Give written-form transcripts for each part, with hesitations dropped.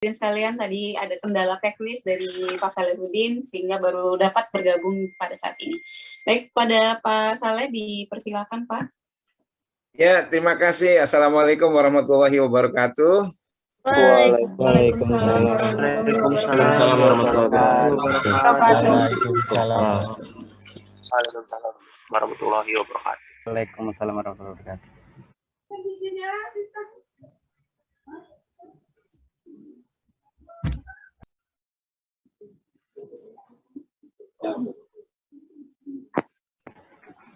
hadirin sekalian, tadi ada kendala teknis dari Pak Salehuddin sehingga baru dapat bergabung pada saat ini. Baik, pada Pak Saleh dipersilakan, Pak. Ya, terima kasih. Assalamualaikum warahmatullahi wabarakatuh. Waalaikumsalam warahmatullahi wabarakatuh. Waalaikumsalam warahmatullahi wabarakatuh.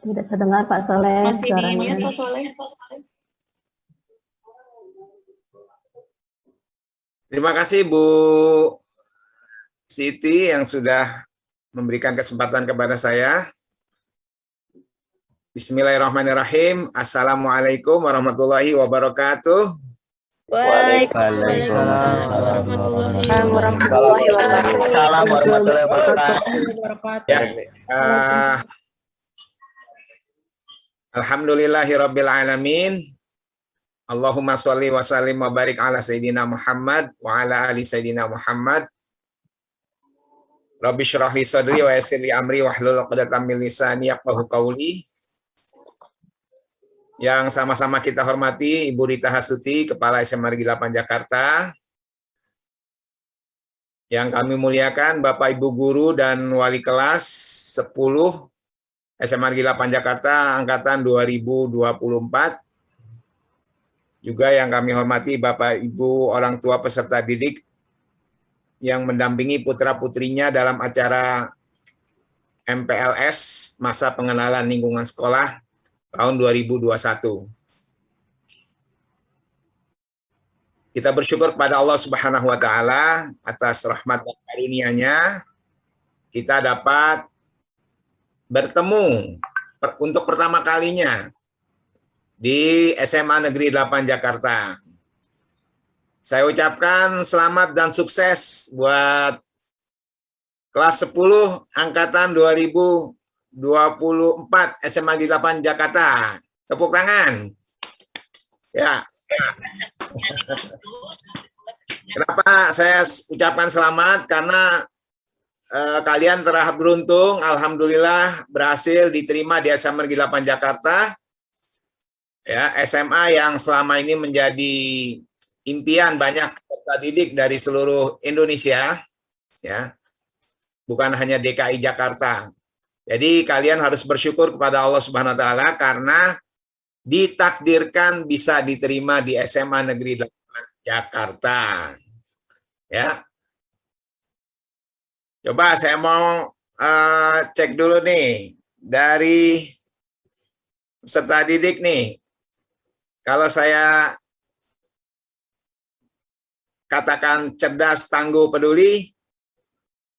Tidak terdengar Pak Soleh. Masih di-mute Pak Soleh. Terima kasih Bu Siti yang sudah memberikan kesempatan kepada saya. Bismillahirrahmanirrahim. Assalamualaikum warahmatullahi wabarakatuh. Waalaikumsalam warahmatullahi wabarakatuh. Ya, alhamdulillahirabbil alamin. Allahumma sholli wa sallim wa barik ala sayyidina Muhammad wa ala ali sayyidina Muhammad. Rabbi shrah li sadri wa yassir li amri wahlul 'uqdatam min lisani yafqahu qawli. Yang sama-sama kita hormati Ibu Rita Hasuti, Kepala SMA Negeri 8 Jakarta. Yang kami muliakan Bapak Ibu Guru dan Wali Kelas 10 SMA Negeri 8 Jakarta Angkatan 2024. Juga yang kami hormati Bapak Ibu orang tua peserta didik yang mendampingi putra-putrinya dalam acara MPLS Masa Pengenalan Lingkungan Sekolah tahun 2021. Kita bersyukur kepada Allah Subhanahu wa taala atas rahmat dan karunia-Nya kita dapat bertemu untuk pertama kalinya di SMA Negeri 8 Jakarta. Saya ucapkan selamat dan sukses buat kelas 10 angkatan 2024 SMA Negeri 8 Jakarta. Tepuk tangan. Ya. Kenapa saya ucapkan selamat? Karena kalian telah beruntung, alhamdulillah berhasil diterima di SMA Negeri 8 Jakarta. Ya, SMA yang selama ini menjadi impian banyak peserta didik dari seluruh Indonesia, ya, bukan hanya DKI Jakarta. Jadi kalian harus bersyukur kepada Allah Subhanahu Wa Taala karena ditakdirkan bisa diterima di SMA Negeri 8 Jakarta. Ya, coba saya mau cek dulu nih dari peserta didik nih. Kalau saya katakan cerdas, tangguh, peduli,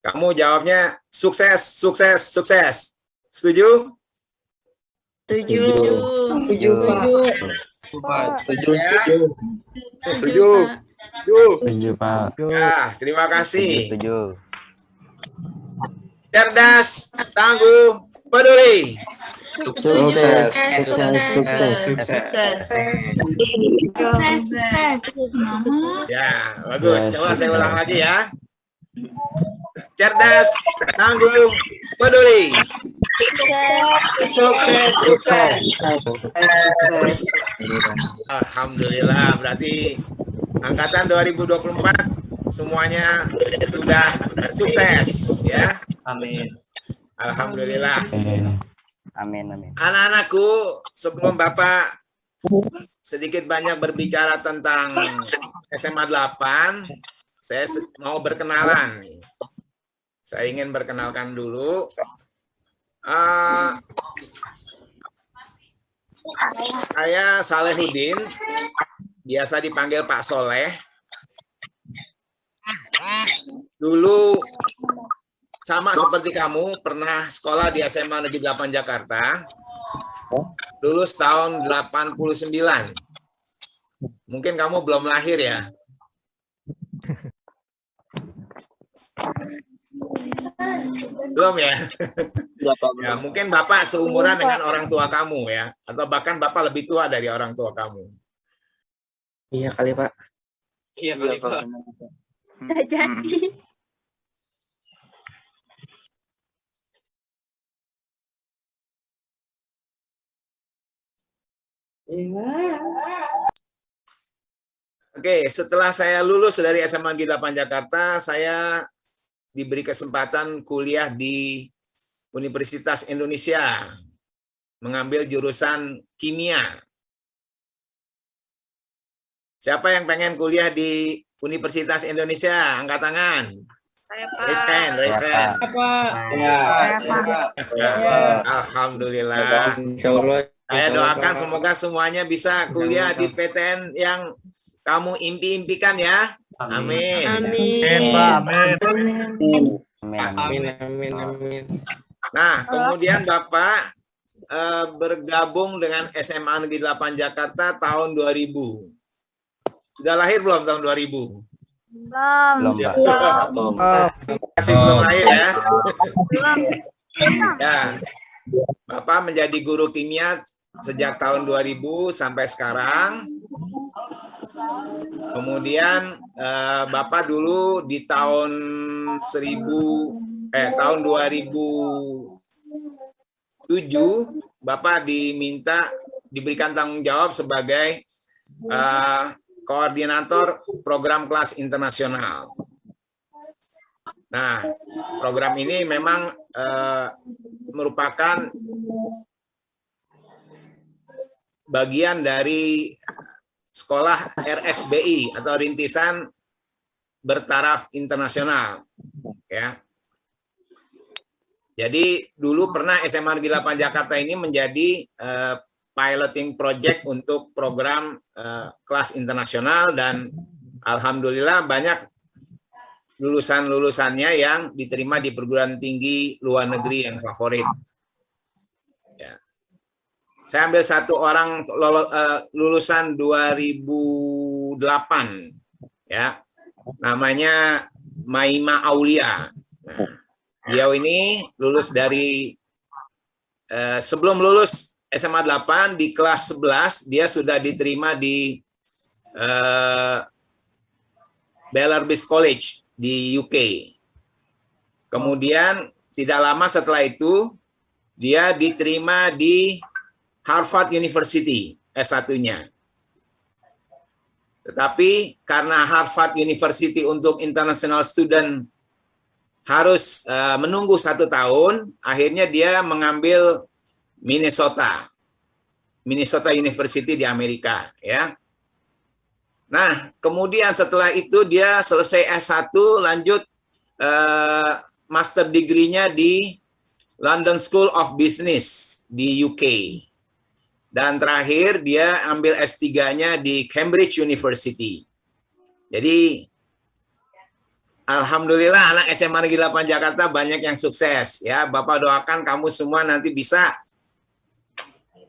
kamu jawabnya sukses, sukses, sukses. Setuju? Setuju. Setuju, Pak. Setuju. Setuju, Pak. Ya, terima kasih. Setuju. Cerdas, tangguh, peduli. Sukses. Ya, bagus. Coba saya ulang lagi ya. Cerdas, tangguh, peduli. Sukses. Alhamdulillah, berarti angkatan 2024 semuanya sudah sukses ya. Amin. Alhamdulillah. Amin, amin. Anak-anakku, sebelum Bapak sedikit banyak berbicara tentang SMA 8, saya mau berkenalan. Saya ingin berkenalkan dulu. Saya Salehuddin, biasa dipanggil Pak Soleh. Dulu sama seperti kamu, pernah sekolah di SMA Negeri 8 Jakarta. Lulus tahun 89. Mungkin kamu belum lahir ya? Belum ya? Ya, mungkin Bapak seumuran dengan orang tua kamu ya, atau bahkan Bapak lebih tua dari orang tua kamu. Iya kali, Pak. Iya kali, Pak. Udah jadi. Oke, setelah saya lulus dari SMA Negeri 8 Jakarta, saya diberi kesempatan kuliah di Universitas Indonesia, mengambil jurusan kimia. Siapa yang pengen kuliah di Universitas Indonesia? Angkat tangan. Saya Raise hand, raise hand. Alhamdulillah. Saya doakan semoga semuanya bisa kuliah di PTN yang kamu impi-impikan ya. Amin. Amin. Nah, kemudian Bapak bergabung dengan SMA Negeri 8 Jakarta tahun 2000. Sudah lahir belum tahun 2000? Belum, Pak. Masih belum lahir ya. Ya. Bapak menjadi guru kimia sejak tahun 2000 sampai sekarang. Kemudian Bapak dulu di tahun 2007 Bapak diberikan tanggung jawab sebagai koordinator program kelas internasional. Nah, program ini memang merupakan bagian dari sekolah RSBI atau Rintisan Bertaraf Internasional, ya. Jadi dulu pernah SMA Negeri 8 Jakarta ini menjadi piloting project untuk program kelas internasional, dan alhamdulillah banyak lulusan-lulusannya yang diterima di perguruan tinggi luar negeri yang favorit. Ya. Saya ambil satu orang lulusan 2008, ya, namanya Maima Aulia. Nah, beliau ini lulus dari sebelum lulus SMA 8 di kelas 11 dia sudah diterima di Bellerbis College di UK. Kemudian tidak lama setelah itu dia diterima di Harvard University S1-nya. Tetapi karena Harvard University untuk international student harus menunggu 1 tahun, akhirnya dia mengambil Minnesota University di Amerika, ya. Nah, kemudian setelah itu dia selesai S1, lanjut master degree-nya di London School of Business di UK. Dan terakhir dia ambil S3-nya di Cambridge University. Jadi alhamdulillah anak SMA Negeri 8 Jakarta banyak yang sukses, ya. Bapak doakan kamu semua nanti bisa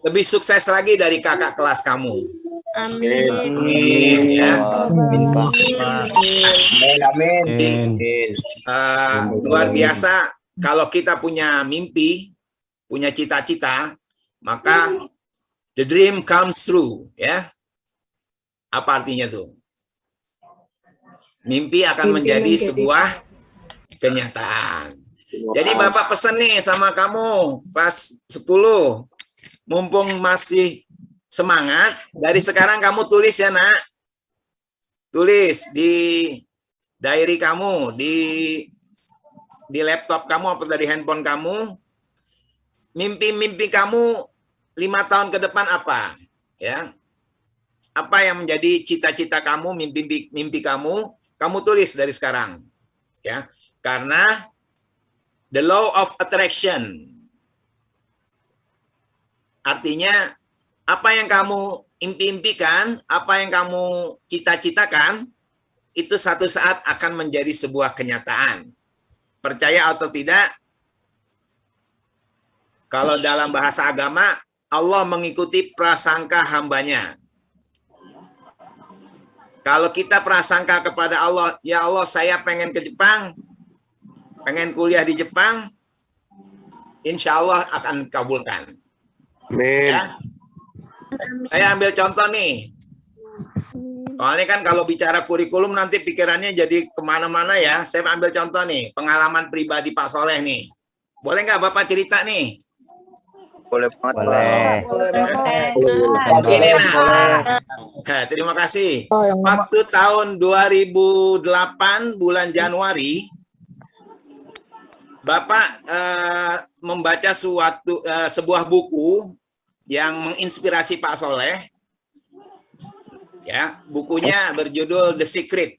lebih sukses lagi dari kakak kelas kamu. Amin. Amin, ya. Amin. Luar biasa kalau kita punya mimpi, punya cita-cita, maka the dream comes true, ya. Apa artinya tuh? Mimpi akan menjadi sebuah kenyataan. Jadi Bapak pesan nih sama kamu pas 10, mumpung masih semangat, dari sekarang kamu tulis ya nak, tulis di diary kamu, di laptop kamu atau dari handphone kamu, mimpi-mimpi kamu 5 tahun ke depan apa, ya? Apa yang menjadi cita-cita kamu, mimpi kamu tulis dari sekarang, ya. Karena the law of attraction, artinya apa yang kamu impi-impikan, apa yang kamu cita-citakan, itu satu saat akan menjadi sebuah kenyataan. Percaya atau tidak, kalau dalam bahasa agama, Allah mengikuti prasangka hambanya. Kalau kita prasangka kepada Allah, ya Allah saya pengen ke Jepang, pengen kuliah di Jepang, insya Allah akan kabulkan. Amin. Ya. Saya ambil contoh nih. Soalnya kan kalau bicara kurikulum nanti pikirannya jadi kemana-mana ya. Saya ambil contoh nih, pengalaman pribadi Pak Soleh nih. Boleh nggak Bapak cerita nih? Boleh banget. Ini nah, terima kasih. Waktu tahun 2008 bulan Januari, Bapak membaca sebuah buku yang menginspirasi Pak Soleh. Ya, bukunya berjudul The Secret.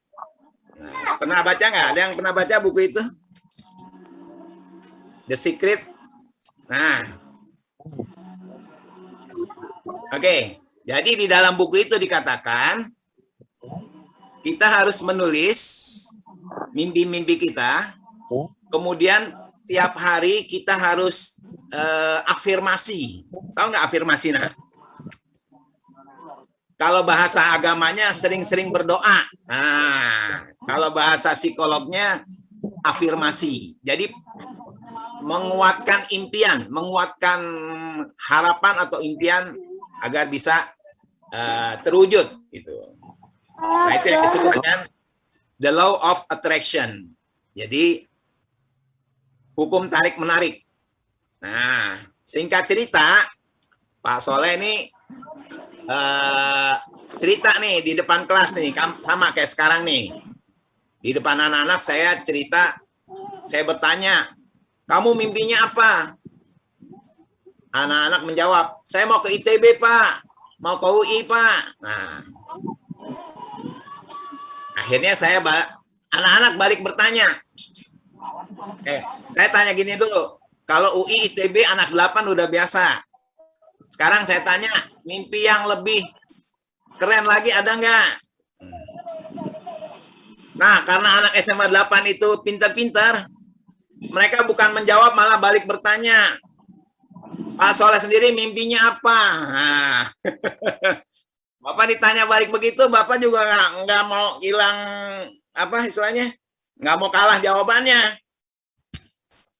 Nah, pernah baca nggak? Ada yang pernah baca buku itu? The Secret. Nah, oke. Jadi di dalam buku itu dikatakan kita harus menulis mimpi-mimpi kita. Kemudian tiap hari kita harus afirmasi. Tahu nggak afirmasi? Nah, kalau bahasa agamanya sering-sering berdoa. Nah, kalau bahasa psikolognya afirmasi. Jadi menguatkan impian, menguatkan harapan atau impian agar bisa terwujud. Gitu. Nah, itu yang disebut dengan the law of attraction. Jadi hukum tarik menarik. Nah, singkat cerita, Pak Soleh ini cerita nih di depan kelas nih, sama kayak sekarang nih. Di depan anak-anak saya cerita, saya bertanya, kamu mimpinya apa? Anak-anak menjawab, saya mau ke ITB Pak, mau ke UI Pak. Nah, akhirnya anak-anak balik bertanya. Saya tanya gini dulu, kalau UI ITB anak 8 udah biasa. Sekarang saya tanya, mimpi yang lebih keren lagi ada nggak? Nah, karena anak SMA 8 itu pintar-pintar, mereka bukan menjawab, malah balik bertanya. Pak Soleh sendiri mimpinya apa? Nah, Bapak ditanya balik begitu, Bapak juga nggak mau hilang, apa istilahnya, nggak mau kalah jawabannya.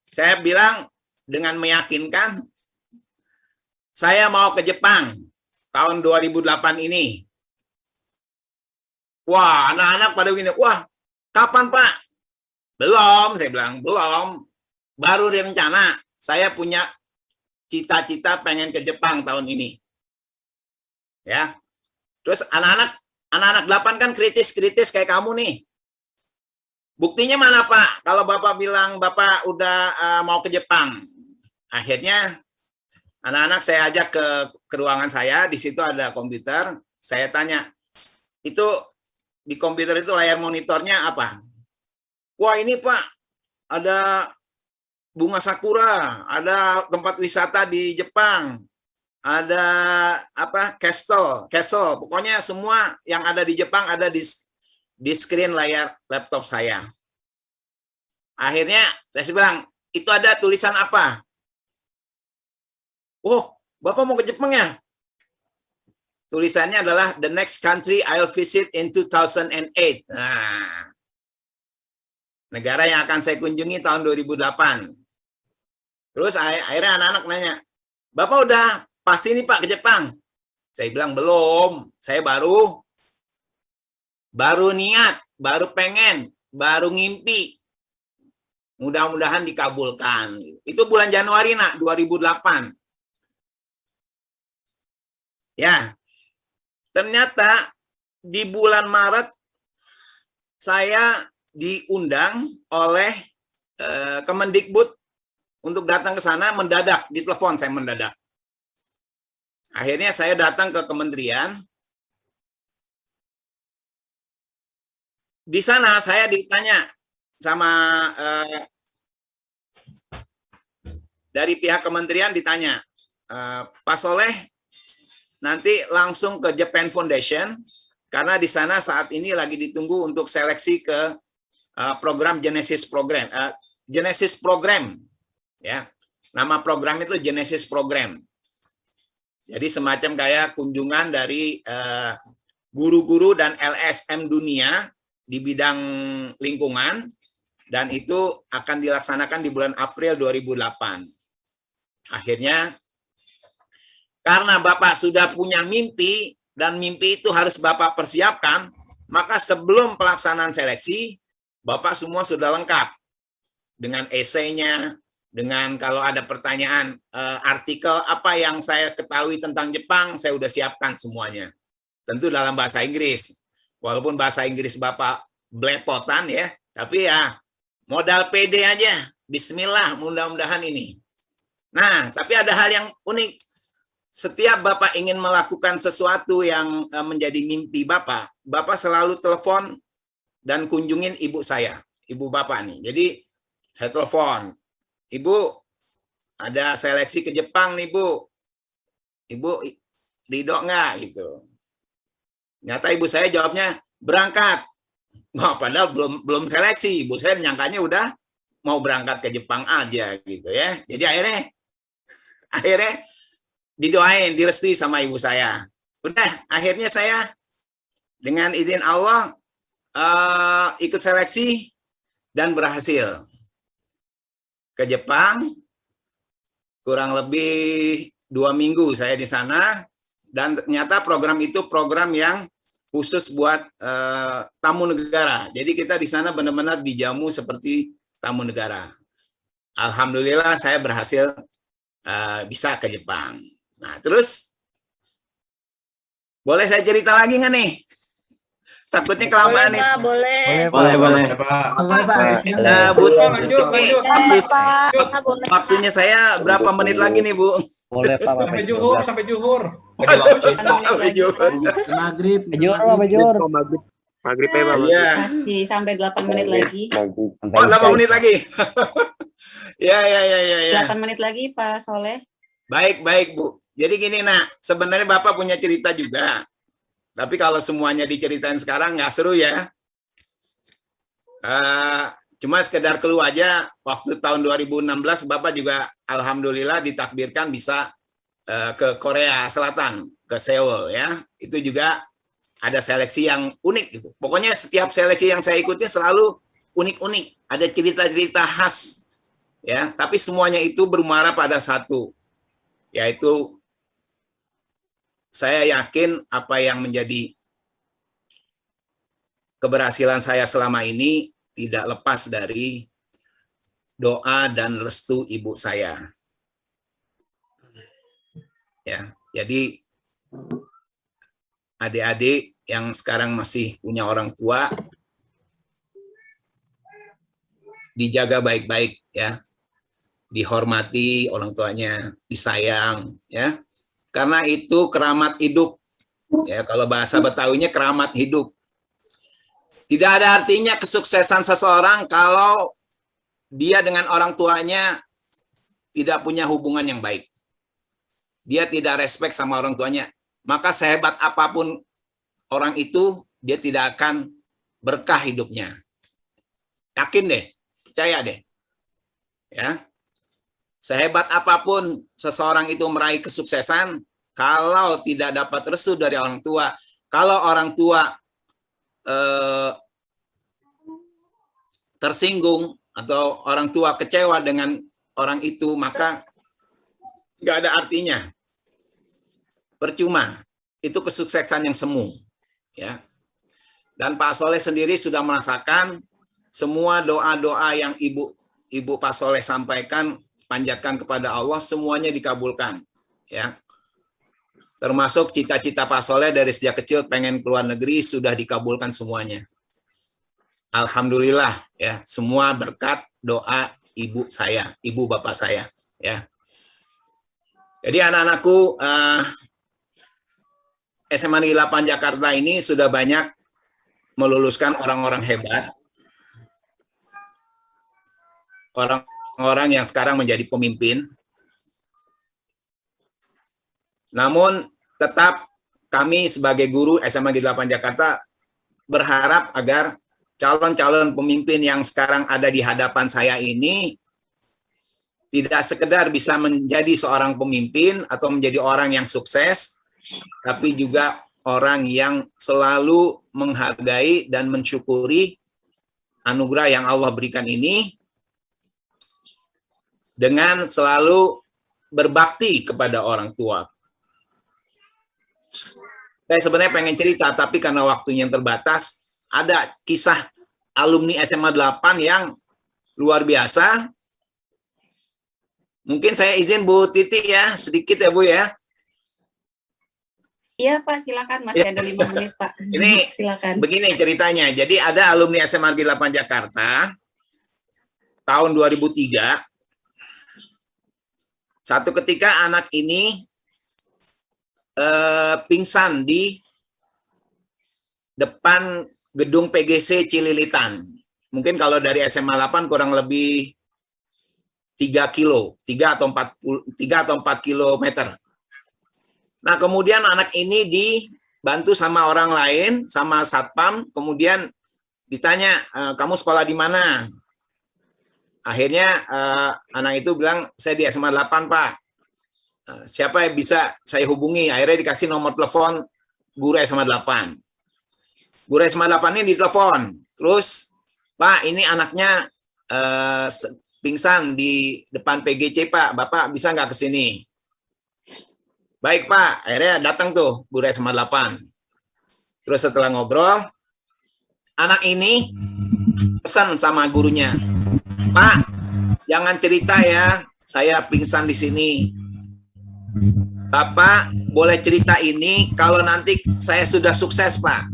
Saya bilang dengan meyakinkan, saya mau ke Jepang tahun 2008 ini. Wah, anak-anak pada begini, wah, kapan Pak? Belum, saya bilang, belum. Baru rencana, saya punya cita-cita pengen ke Jepang tahun ini. Ya. Terus anak-anak 8 kan kritis-kritis kayak kamu nih. Buktinya mana Pak? Kalau Bapak bilang Bapak udah mau ke Jepang. Akhirnya anak-anak saya ajak ke ruangan saya, di situ ada komputer. Saya tanya, itu di komputer itu layar monitornya apa? Wah ini Pak, ada bunga sakura, ada tempat wisata di Jepang, ada apa castle, pokoknya semua yang ada di Jepang ada di screen layar laptop saya. Akhirnya saya bilang, itu ada tulisan apa? Oh, Bapak mau ke Jepang ya? Tulisannya adalah the next country I'll visit in 2008. Nah, negara yang akan saya kunjungi tahun 2008. Terus akhirnya anak-anak nanya, Bapak udah pasti nih Pak ke Jepang? Saya bilang belum, saya baru niat, baru pengen, baru ngimpi. Mudah-mudahan dikabulkan. Itu bulan Januari nak, 2008. Ya, ternyata di bulan Maret saya diundang oleh Kemendikbud untuk datang ke sana mendadak, ditelepon saya mendadak. Akhirnya saya datang ke kementerian. Di sana saya ditanya sama dari pihak kementerian ditanya, Pak Soleh nanti langsung ke Japan Foundation karena di sana saat ini lagi ditunggu untuk seleksi ke program Genesis Program. Genesis Program, ya, nama program itu Genesis Program. Jadi semacam kayak kunjungan dari guru-guru dan LSM dunia di bidang lingkungan, dan itu akan dilaksanakan di bulan April 2008. Akhirnya karena Bapak sudah punya mimpi, dan mimpi itu harus Bapak persiapkan, maka sebelum pelaksanaan seleksi, Bapak semua sudah lengkap dengan esainya, dengan kalau ada pertanyaan artikel apa yang saya ketahui tentang Jepang, saya udah siapkan semuanya. Tentu dalam bahasa Inggris. Walaupun bahasa Inggris Bapak belepotan ya, tapi ya modal pede aja. Bismillah, mudah-mudahan ini. Nah, tapi ada hal yang unik. Setiap Bapak ingin melakukan sesuatu yang menjadi mimpi Bapak, Bapak selalu telepon dan kunjungin ibu saya, ibu Bapak nih. Jadi saya telepon, Ibu, ada seleksi ke Jepang nih, Bu. Ibu ridho nggak gitu. Nyata ibu saya jawabnya berangkat. Wah, padahal belum seleksi. Ibu saya nyangkanya udah mau berangkat ke Jepang aja gitu ya. Jadi akhirnya didoain, direstui sama ibu saya. Udah, akhirnya saya dengan izin Allah ikut seleksi dan berhasil ke Jepang. Kurang lebih 2 minggu saya di sana, dan ternyata program itu program yang khusus buat tamu negara. Jadi kita di sana benar-benar dijamu seperti tamu negara. Alhamdulillah saya berhasil bisa ke Jepang. Nah, terus boleh saya cerita lagi nggak nih? Takutnya kelamaan nih. Boleh. Waktunya saya berapa menit lagi nih, Bu? Boleh Pak. Sampai juhur. Maghrib. Maghrib ya, Pak. Iya. Masih sampai 8 menit lagi. Oh, 8 menit lagi. Ya. 8 menit lagi, Pak Soleh. Baik, Bu. Jadi gini, Nak. Sebenarnya Bapak punya cerita juga. Tapi kalau semuanya diceritain sekarang nggak seru ya. Cuma sekedar clue aja, waktu tahun 2016 Bapak juga alhamdulillah ditakdirkan bisa ke Korea Selatan, ke Seoul ya. Itu juga ada seleksi yang unik gitu. Pokoknya setiap seleksi yang saya ikutin selalu unik-unik, ada cerita-cerita khas ya, tapi semuanya itu bermuara pada satu, yaitu saya yakin apa yang menjadi keberhasilan saya selama ini tidak lepas dari doa dan restu ibu saya. Ya, jadi adik-adik yang sekarang masih punya orang tua, dijaga baik-baik ya. Dihormati orang tuanya, disayang ya. Karena itu keramat hidup. Ya, kalau bahasa Betawinya keramat hidup. Tidak ada artinya kesuksesan seseorang kalau dia dengan orang tuanya tidak punya hubungan yang baik. Dia tidak respect sama orang tuanya. Maka sehebat apapun orang itu, dia tidak akan berkah hidupnya. Yakin deh, percaya deh. Ya. Sehebat apapun seseorang itu meraih kesuksesan, kalau tidak dapat restu dari orang tua, kalau orang tua tersinggung atau orang tua kecewa dengan orang itu, maka nggak ada artinya. Percuma. Itu kesuksesan yang semu. Ya. Dan Pak Soleh sendiri sudah merasakan semua doa-doa yang Ibu Pak Soleh sampaikan, panjatkan kepada Allah, semuanya dikabulkan. Ya. Termasuk cita-cita Pak Soleh dari sejak kecil pengen keluar negeri, sudah dikabulkan semuanya. Alhamdulillah ya, semua berkat doa ibu saya, ibu bapak saya ya. Jadi anak-anakku, SMA Negeri 8 Jakarta ini sudah banyak meluluskan orang-orang hebat, orang-orang yang sekarang menjadi pemimpin. Namun tetap kami sebagai guru SMA Negeri 8 Jakarta berharap agar calon-calon pemimpin yang sekarang ada di hadapan saya ini tidak sekedar bisa menjadi seorang pemimpin atau menjadi orang yang sukses, tapi juga orang yang selalu menghargai dan mensyukuri anugerah yang Allah berikan ini dengan selalu berbakti kepada orang tua. Saya sebenarnya pengen cerita, tapi karena waktunya yang terbatas, ada kisah alumni SMA 8 yang luar biasa. Mungkin saya izin Bu Titi ya, sedikit ya Bu ya. Iya Pak, silakan, masih ada 5 menit Pak. Ini silakan. begini ceritanya. Jadi ada alumni SMA Negeri 8 Jakarta tahun 2003. Satu ketika anak ini pingsan di depan gedung PGC Cililitan. Mungkin kalau dari SMA 8 kurang lebih 3 atau 4 kilometer. Nah, kemudian anak ini dibantu sama orang lain, sama satpam, kemudian ditanya, kamu sekolah di mana? Akhirnya anak itu bilang, saya di SMA 8, Pak. Siapa yang bisa saya hubungi? Akhirnya dikasih nomor telepon guru SMA 8. Guru SMA 8 ini ditelepon. Terus, Pak, ini anaknya pingsan di depan PGC, Pak. Bapak bisa nggak ke sini? Baik, Pak. Akhirnya datang tuh guru SMA 8. Terus setelah ngobrol, anak ini pesan sama gurunya, Pak, jangan cerita ya, saya pingsan di sini. Bapak boleh cerita ini kalau nanti saya sudah sukses, Pak.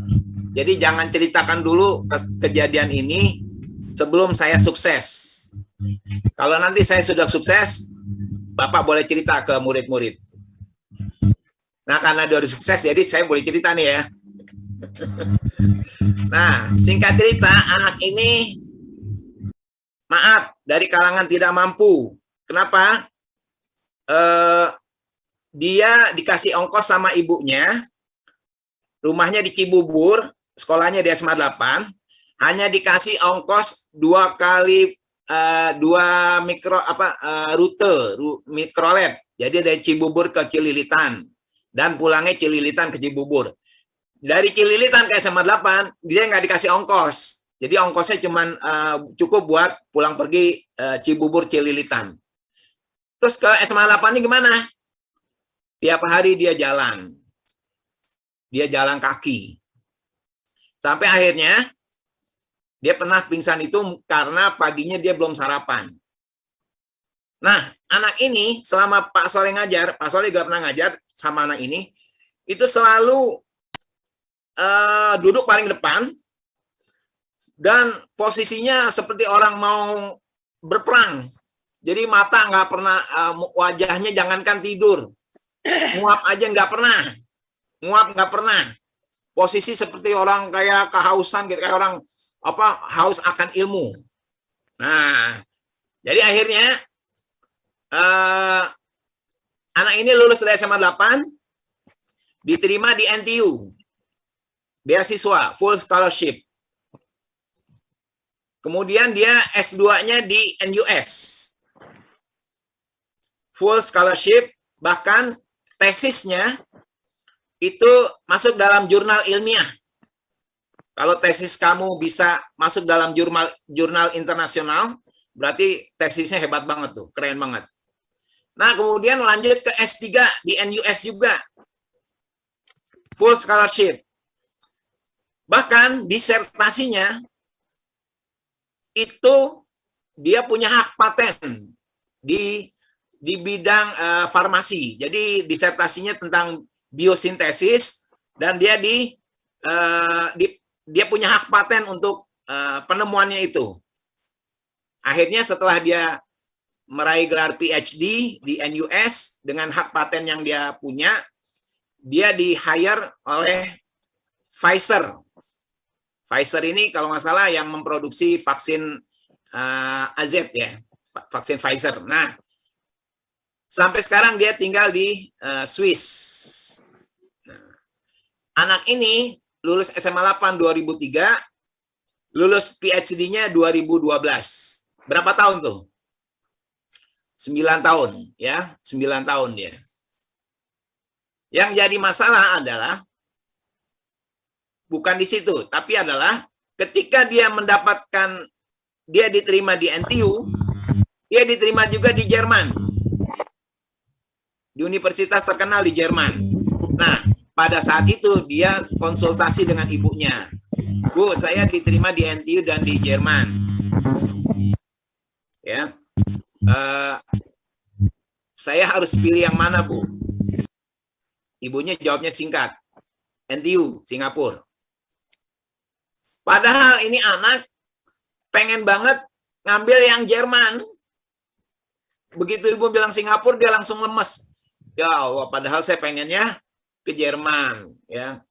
Jadi jangan ceritakan dulu kejadian ini sebelum saya sukses. Kalau nanti saya sudah sukses, Bapak boleh cerita ke murid-murid. Nah, karena dia udah sukses, jadi saya boleh cerita nih ya. Nah, singkat cerita, anak ini maaf, dari kalangan tidak mampu. Kenapa? Dia dikasih ongkos sama ibunya, rumahnya di Cibubur, sekolahnya di SMA 8, hanya dikasih ongkos 2 kali 2 rute mikrolet. Jadi dari Cibubur ke Cililitan dan pulangnya Cililitan ke Cibubur. Dari Cililitan ke SMA 8 dia nggak dikasih ongkos. Jadi ongkosnya cuma cukup buat pulang pergi Cibubur Cililitan. Terus ke SMA 8 ini gimana? Tiap hari dia jalan. Dia jalan kaki. Sampai akhirnya dia pernah pingsan itu karena paginya dia belum sarapan. Nah, anak ini selama Pak Soleh ngajar, Pak Soleh juga pernah ngajar sama anak ini, itu selalu duduk paling depan dan posisinya seperti orang mau berperang. Jadi mata nggak pernah, wajahnya jangankan tidur, nguap aja nggak pernah, nguap nggak pernah. Posisi seperti orang kayak kehausan gitu, kayak orang haus akan ilmu. Nah, jadi akhirnya anak ini lulus dari SMA 8, diterima di NTU, beasiswa full scholarship. Kemudian dia S2-nya di NUS, full scholarship, bahkan tesisnya itu masuk dalam jurnal ilmiah. Kalau tesis kamu bisa masuk dalam jurnal internasional, berarti tesisnya hebat banget tuh, keren banget. Nah, kemudian lanjut ke S3 di NUS juga, full scholarship. Bahkan disertasinya itu dia punya hak paten di bidang farmasi. Jadi disertasinya tentang biosintesis dan dia dia punya hak paten untuk penemuannya itu. Akhirnya setelah dia meraih gelar PhD di NUS dengan hak paten yang dia punya, dia di-hire oleh Pfizer. Pfizer ini kalau nggak salah yang memproduksi vaksin AZ ya, vaksin Pfizer. Nah, sampai sekarang dia tinggal di Swiss. Nah, anak ini lulus SMA 8 2003, lulus PhD-nya 2012. Berapa tahun tuh? 9 tahun, ya, 9 tahun dia. Yang jadi masalah adalah bukan di situ, tapi adalah ketika dia mendapatkan, dia diterima di NTU, dia diterima juga di Jerman, di universitas terkenal di Jerman. Nah, pada saat itu dia konsultasi dengan ibunya. Bu, saya diterima di NTU dan di Jerman. Ya, saya harus pilih yang mana, Bu? Ibunya jawabnya singkat, NTU, Singapura. Padahal ini anak pengen banget ngambil yang Jerman. Begitu ibu bilang Singapura, dia langsung lemes. Ya Allah, padahal saya pengennya ke Jerman, ya.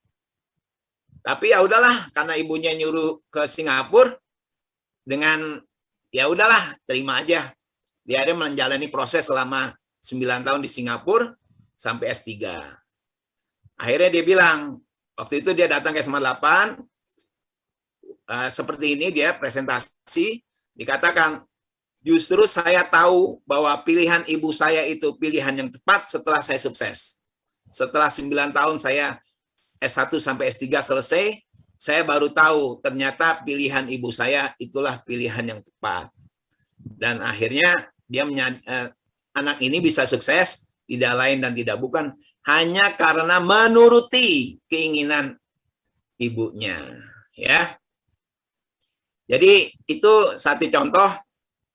Tapi ya udahlah, karena ibunya nyuruh ke Singapura, dengan ya udahlah, terima aja. Dia ada menjalani proses selama 9 tahun di Singapura sampai S3. Akhirnya dia bilang, waktu itu dia datang ke SMA 8, seperti ini dia presentasi, dikatakan, justru saya tahu bahwa pilihan ibu saya itu pilihan yang tepat setelah saya sukses. Setelah 9 tahun saya S1 sampai S3 selesai, saya baru tahu ternyata pilihan ibu saya itulah pilihan yang tepat. Dan akhirnya dia anak ini bisa sukses, tidak lain dan tidak bukan, hanya karena menuruti keinginan ibunya. Ya. Jadi itu satu contoh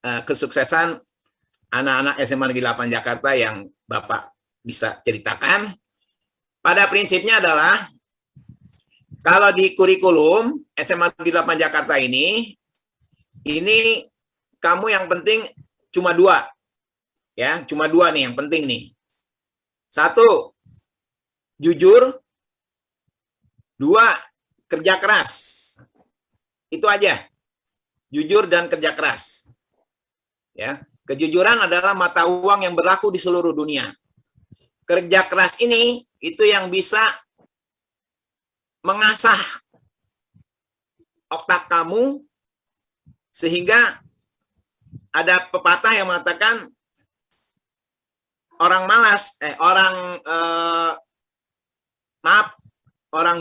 kesuksesan anak-anak SMA Negeri 8 Jakarta yang Bapak bisa ceritakan. Pada prinsipnya adalah kalau di kurikulum SMA Negeri 8 Jakarta ini kamu yang penting cuma 2. Ya, cuma 2 nih yang penting nih. 1, jujur. 2, kerja keras. Itu aja. Jujur dan kerja keras. Ya, kejujuran adalah mata uang yang berlaku di seluruh dunia. Kerja keras ini itu yang bisa mengasah otak kamu sehingga ada pepatah yang mengatakan orang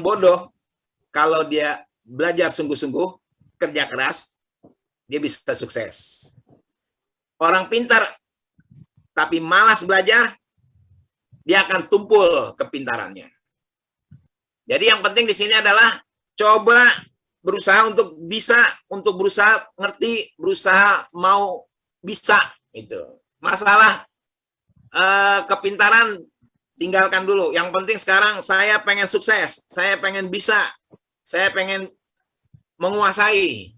bodoh kalau dia belajar sungguh-sungguh, kerja keras, dia bisa sukses. Orang pintar tapi malas belajar, dia akan tumpul kepintarannya. Jadi yang penting di sini adalah coba berusaha untuk berusaha ngerti, berusaha mau bisa itu. Masalah kepintaran tinggalkan dulu. Yang penting sekarang saya pengen sukses, saya pengen bisa, saya pengen menguasai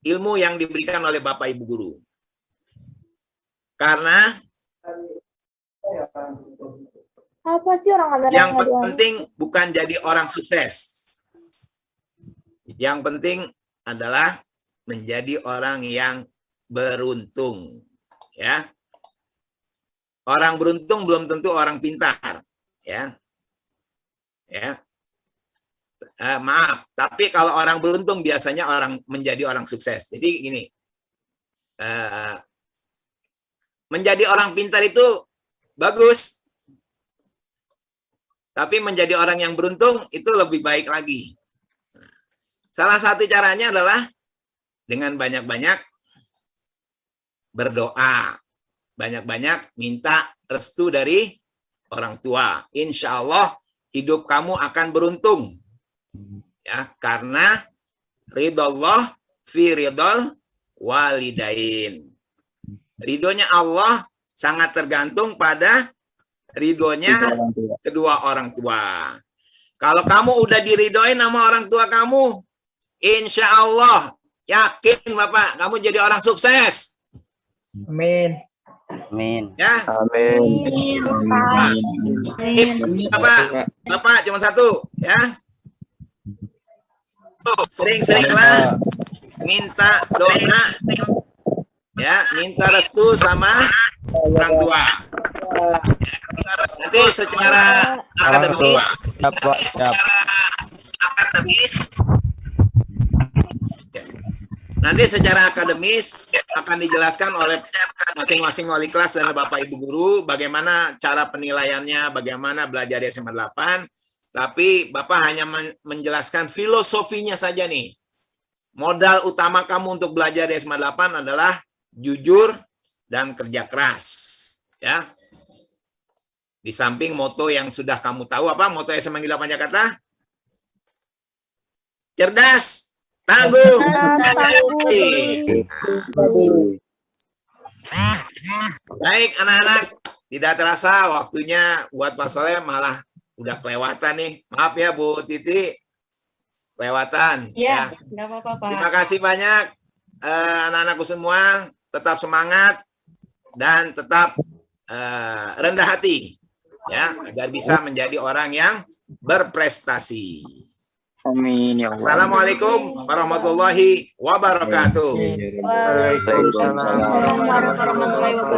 ilmu yang diberikan oleh Bapak Ibu guru. Karena Apa sih orang yang penting bukan jadi orang sukses. Yang penting adalah menjadi orang yang beruntung. Ya. Orang beruntung belum tentu orang pintar. Ya. Ya. Maaf, tapi kalau orang beruntung biasanya menjadi orang sukses. Jadi gini, menjadi orang pintar itu bagus, tapi menjadi orang yang beruntung itu lebih baik lagi. Salah satu caranya adalah dengan banyak-banyak berdoa, banyak-banyak minta restu dari orang tua. Insya Allah hidup kamu akan beruntung. Ya, karena ridallah fi ridal walidain. Ridhonya Allah sangat tergantung pada ridhonya kedua orang tua. Kalau kamu udah diridhoin sama orang tua kamu, insya Allah yakin Bapak, kamu jadi orang sukses. Amin. Amin. Ya. Amin. Bapak cuma satu, ya. Sering-seringlah minta doa, ya, minta restu sama orang tua. Nanti secara akademis, akan dijelaskan oleh masing-masing wali kelas dan Bapak Ibu guru bagaimana cara penilaiannya, bagaimana belajar di SMA 8. Tapi Bapak hanya menjelaskan filosofinya saja nih. Modal utama kamu untuk belajar di SMA 8 adalah jujur dan kerja keras. Ya. Di samping moto yang sudah kamu tahu, apa moto SMA Negeri 8 Jakarta? Cerdas, tangguh. Baik anak-anak, tidak terasa waktunya buat Pak Soleh malah udah kelewatan nih. Maaf ya Bu Titi, kelewatan. Iya, nggak apa-apa Pak. Terima kasih banyak anak-anakku semua. Tetap semangat dan tetap rendah hati, ya, agar bisa menjadi orang yang berprestasi. Amin ya Allah. Assalamualaikum warahmatullahi wabarakatuh. Waalaikumsalam warahmatullahi wabarakatuh.